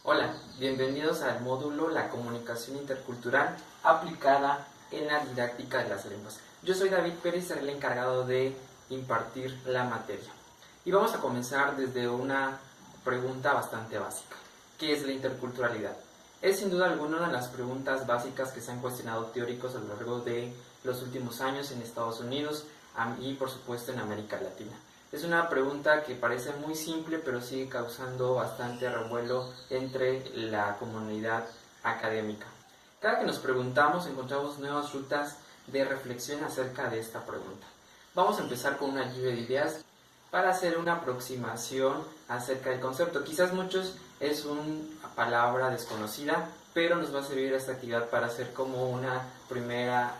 Hola, bienvenidos al módulo La comunicación intercultural aplicada en la didáctica de las lenguas. Yo soy David Pérez, seré el encargado de impartir la materia. Y vamos a comenzar desde una pregunta bastante básica. ¿Qué es la interculturalidad? Es sin duda alguna una de las preguntas básicas que se han cuestionado teóricos a lo largo de los últimos años en Estados Unidos y por supuesto en América Latina. Es una pregunta que parece muy simple, pero sigue causando bastante revuelo entre la comunidad académica. Cada que nos preguntamos, encontramos nuevas rutas de reflexión acerca de esta pregunta. Vamos a empezar con una lluvia de ideas para hacer una aproximación acerca del concepto. Quizás muchos es una palabra desconocida, pero nos va a servir esta actividad para hacer como una primera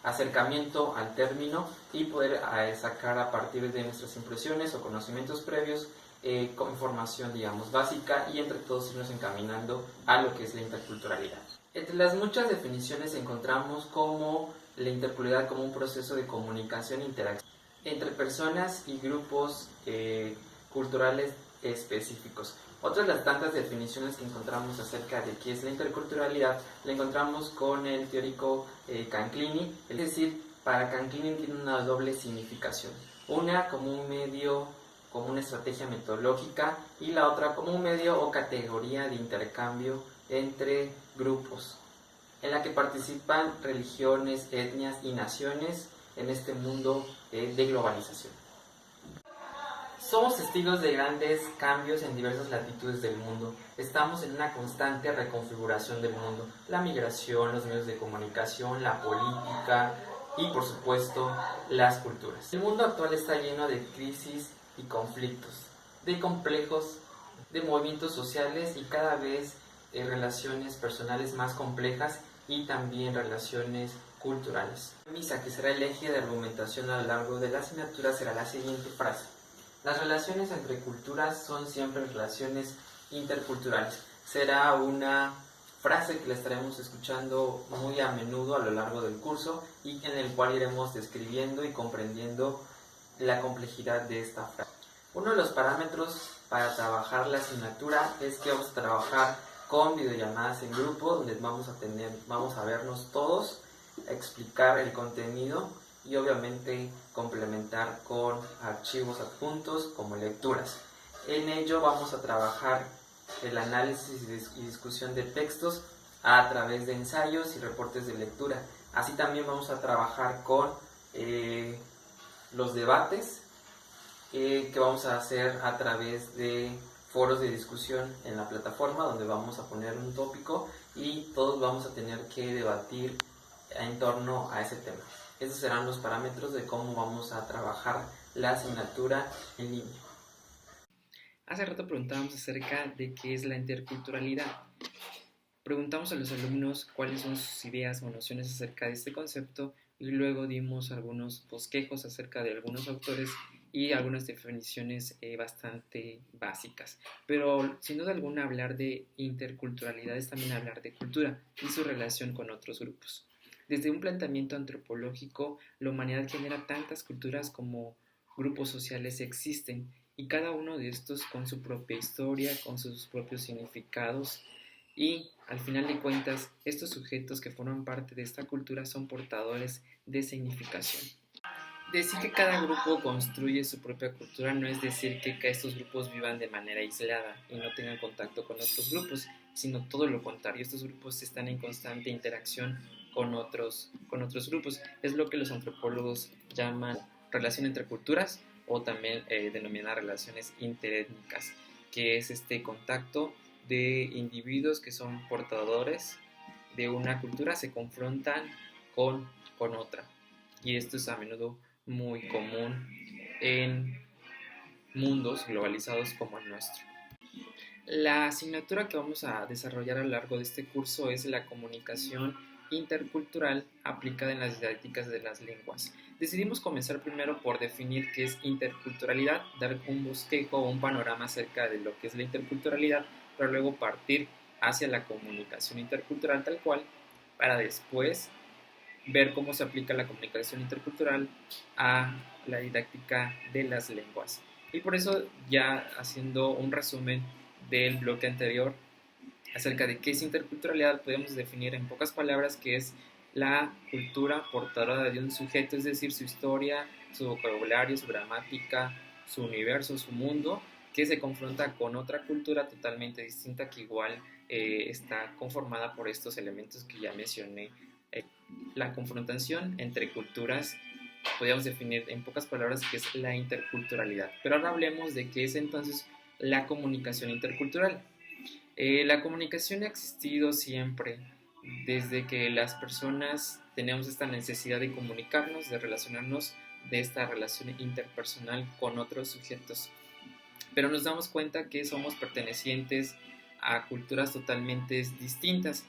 acercamiento al término y poder sacar a partir de nuestras impresiones o conocimientos previos con información, digamos, básica y entre todos irnos encaminando a lo que es la interculturalidad. Entre las muchas definiciones encontramos como la interculturalidad como un proceso de comunicación e interacción entre personas y grupos culturales específicos. Otra de las tantas definiciones que encontramos acerca de qué es la interculturalidad la encontramos con el teórico Canclini, es decir, para Canclini tiene una doble significación, una como un medio, como una estrategia metodológica y la otra como un medio o categoría de intercambio entre grupos, en la que participan religiones, etnias y naciones en este mundo de globalización. Somos testigos de grandes cambios en diversas latitudes del mundo. Estamos en una constante reconfiguración del mundo. La migración, los medios de comunicación, la política y, por supuesto, las culturas. El mundo actual está lleno de crisis y conflictos, de complejos, de movimientos sociales y cada vez relaciones personales más complejas y también relaciones culturales. La premisa que será el eje de argumentación a lo largo de la asignatura será la siguiente frase: las relaciones entre culturas son siempre relaciones interculturales. Será una frase que la estaremos escuchando muy a menudo a lo largo del curso y en el cual iremos describiendo y comprendiendo la complejidad de esta frase. Uno de los parámetros para trabajar la asignatura es que vamos a trabajar con videollamadas en grupo, donde vamos a vernos todos, a explicar el contenido y obviamente complementar con archivos adjuntos como lecturas. En ello vamos a trabajar el análisis y discusión de textos a través de ensayos y reportes de lectura. Así también vamos a trabajar con los debates que vamos a hacer a través de foros de discusión en la plataforma, donde vamos a poner un tópico y todos vamos a tener que debatir en torno a ese tema. Esos serán los parámetros de cómo vamos a trabajar la asignatura en línea. Hace rato preguntábamos acerca de qué es la interculturalidad. Preguntamos a los alumnos cuáles son sus ideas o nociones acerca de este concepto y luego dimos algunos bosquejos acerca de algunos autores y algunas definiciones bastante básicas. Pero sin duda alguna hablar de interculturalidad es también hablar de cultura y su relación con otros grupos. Desde un planteamiento antropológico, la humanidad genera tantas culturas como grupos sociales existen y cada uno de estos con su propia historia, con sus propios significados y, al final de cuentas, estos sujetos que forman parte de esta cultura son portadores de significación. Decir que cada grupo construye su propia cultura no es decir que estos grupos vivan de manera aislada y no tengan contacto con otros grupos, sino todo lo contrario. Estos grupos están en constante interacción con otros grupos. Es lo que los antropólogos llaman relación entre culturas o también denominan relaciones interétnicas, que es este contacto de individuos que son portadores de una cultura, se confrontan con otra. Y esto es a menudo muy común en mundos globalizados como el nuestro. La asignatura que vamos a desarrollar a lo largo de este curso es la comunicación intercultural aplicada en las didácticas de las lenguas. Decidimos comenzar primero por definir qué es interculturalidad, dar un bosquejo o un panorama acerca de lo que es la interculturalidad, para luego partir hacia la comunicación intercultural tal cual, para después ver cómo se aplica la comunicación intercultural a la didáctica de las lenguas. Y por eso, ya haciendo un resumen del bloque anterior acerca de qué es interculturalidad, podemos definir en pocas palabras que es la cultura portadora de un sujeto, es decir, su historia, su vocabulario, su gramática, su universo, su mundo, que se confronta con otra cultura totalmente distinta que igual está conformada por estos elementos que ya mencioné. La confrontación entre culturas podríamos definir en pocas palabras qué es la interculturalidad. Pero ahora hablemos de qué es entonces la comunicación intercultural. La comunicación ha existido siempre, desde que las personas tenemos esta necesidad de comunicarnos, de relacionarnos, de esta relación interpersonal con otros sujetos. Pero nos damos cuenta que somos pertenecientes a culturas totalmente distintas.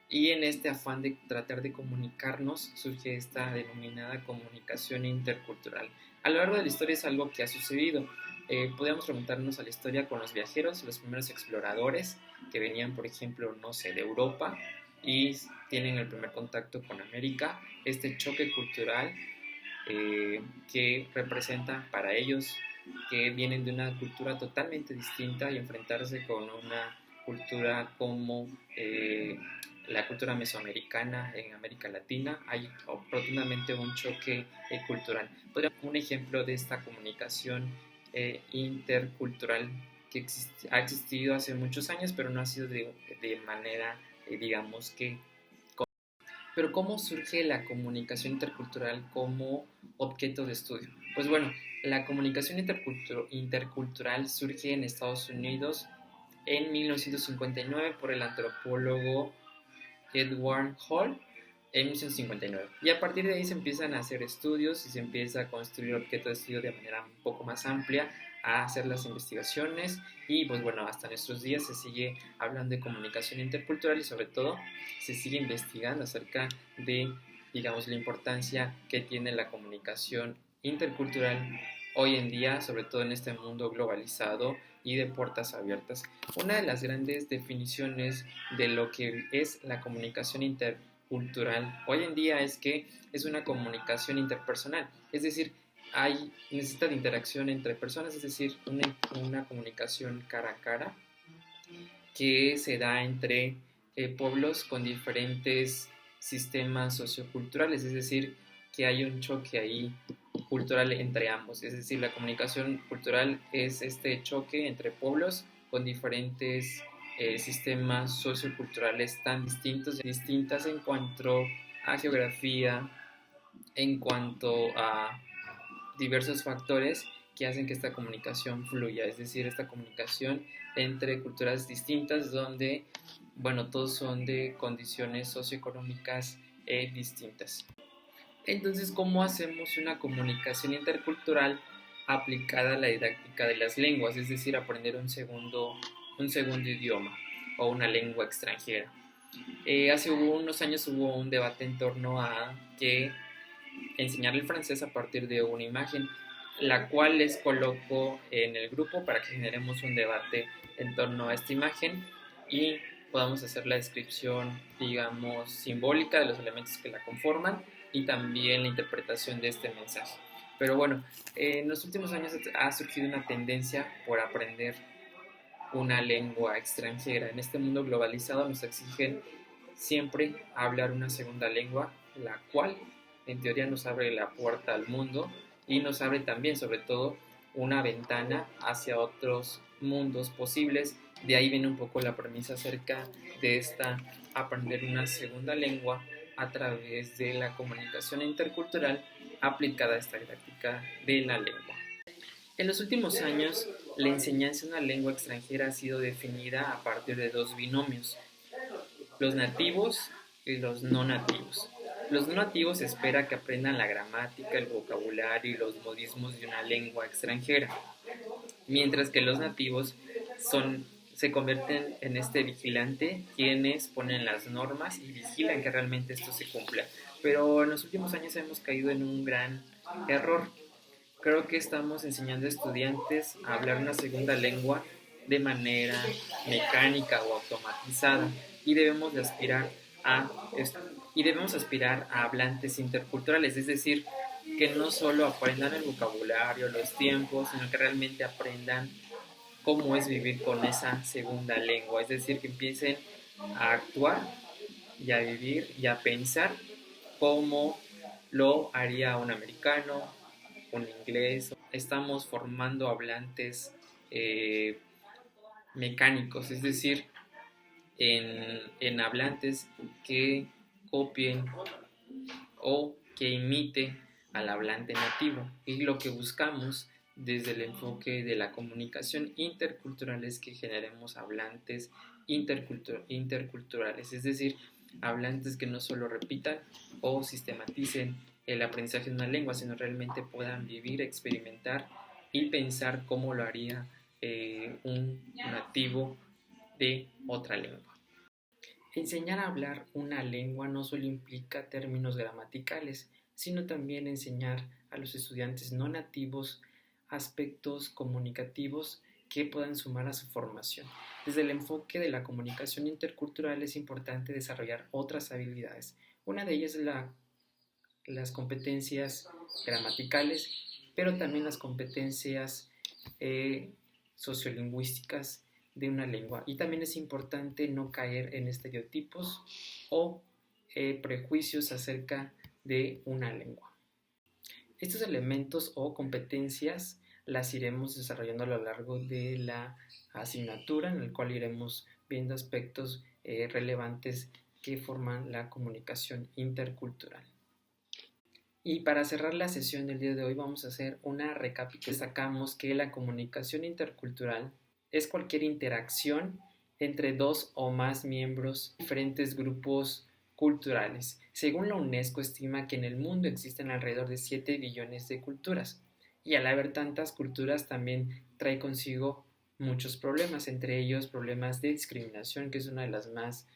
Y en este afán de tratar de comunicarnos surge esta denominada comunicación intercultural. A lo largo de la historia es algo que ha sucedido. Podemos remontarnos a la historia con los viajeros, los primeros exploradores que venían, por ejemplo, no sé, de Europa y tienen el primer contacto con América. Este choque cultural que representa para ellos que vienen de una cultura totalmente distinta y enfrentarse con una cultura como la cultura mesoamericana en América Latina, hay profundamente un choque cultural. Un ejemplo de esta comunicación intercultural que ha existido hace muchos años, pero no ha sido de manera, digamos que... Pero ¿cómo surge la comunicación intercultural como objeto de estudio? Pues bueno, la comunicación intercultural surge en Estados Unidos en 1959 por el antropólogo Edward Hall en 1959. Y a partir de ahí se empiezan a hacer estudios y se empieza a construir objeto de estudio de manera un poco más amplia, a hacer las investigaciones y pues bueno, hasta nuestros días se sigue hablando de comunicación intercultural y sobre todo se sigue investigando acerca de, digamos, la importancia que tiene la comunicación intercultural hoy en día, sobre todo en este mundo globalizado y de puertas abiertas. Una de las grandes definiciones de lo que es la comunicación intercultural hoy en día es que es una comunicación interpersonal, es decir, necesita de interacción entre personas, es decir, una comunicación cara a cara que se da entre pueblos con diferentes sistemas socioculturales, es decir, que hay un choque ahí cultural entre ambos, es decir, la comunicación cultural es este choque entre pueblos con diferentes sistemas socioculturales tan distintas en cuanto a geografía, en cuanto a diversos factores que hacen que esta comunicación fluya, es decir, esta comunicación entre culturas distintas donde, bueno, todos son de condiciones socioeconómicas distintas. Entonces, ¿cómo hacemos una comunicación intercultural aplicada a la didáctica de las lenguas? Es decir, aprender un segundo idioma o una lengua extranjera. Hace unos años hubo un debate en torno a que enseñar el francés a partir de una imagen, la cual les coloco en el grupo para que generemos un debate en torno a esta imagen y podamos hacer la descripción, digamos, simbólica de los elementos que la conforman y también la interpretación de este mensaje. Pero bueno, en los últimos años ha surgido una tendencia por aprender una lengua extranjera. En este mundo globalizado nos exigen siempre hablar una segunda lengua, la cual en teoría nos abre la puerta al mundo y nos abre también, sobre todo, una ventana hacia otros mundos posibles. De ahí viene un poco la premisa acerca de esta aprender una segunda lengua a través de la comunicación intercultural aplicada a esta didáctica de la lengua. En los últimos años, la enseñanza de una lengua extranjera ha sido definida a partir de dos binomios: los nativos y los no nativos. Los no nativos se espera que aprendan la gramática, el vocabulario y los modismos de una lengua extranjera, mientras que los nativos se convierten en este vigilante quienes ponen las normas y vigilan que realmente esto se cumpla. Pero en los últimos años hemos caído en un gran error. Creo que estamos enseñando a estudiantes a hablar una segunda lengua de manera mecánica o automatizada y debemos aspirar a hablantes interculturales, es decir, que no solo aprendan el vocabulario, los tiempos, sino que realmente aprendan cómo es vivir con esa segunda lengua, es decir, que empiecen a actuar y a vivir y a pensar como lo haría un americano, un inglés. Estamos formando hablantes eh, mecánicos, es decir, en hablantes que copien o que imite al hablante nativo. Y lo que buscamos desde el enfoque de la comunicación intercultural es que generemos hablantes interculturales, es decir, hablantes que no solo repitan o sistematicen el aprendizaje de una lengua, sino realmente puedan vivir, experimentar y pensar cómo lo haría un nativo de otra lengua. Enseñar a hablar una lengua no solo implica términos gramaticales, sino también enseñar a los estudiantes no nativos aspectos comunicativos que puedan sumar a su formación. Desde el enfoque de la comunicación intercultural es importante desarrollar otras habilidades. Una de ellas es las competencias gramaticales, pero también las competencias sociolingüísticas de una lengua. Y también es importante no caer en estereotipos o prejuicios acerca de una lengua. Estos elementos o competencias las iremos desarrollando a lo largo de la asignatura, en el cual iremos viendo aspectos relevantes que forman la comunicación intercultural. Y para cerrar la sesión del día de hoy vamos a hacer una recapitulación. Destacamos que la comunicación intercultural es cualquier interacción entre dos o más miembros de diferentes grupos culturales. Según la UNESCO estima que en el mundo existen alrededor de 7 billones de culturas y al haber tantas culturas también trae consigo muchos problemas, entre ellos problemas de discriminación, que es una de las más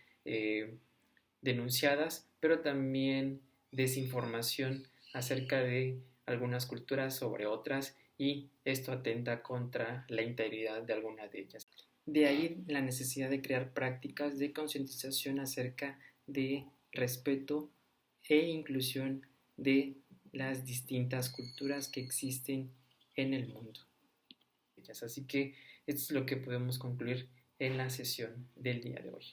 denunciadas, pero también desinformación acerca de algunas culturas sobre otras y esto atenta contra la integridad de alguna de ellas. De ahí la necesidad de crear prácticas de concientización acerca de respeto e inclusión de las distintas culturas que existen en el mundo. Así que esto es lo que podemos concluir en la sesión del día de hoy.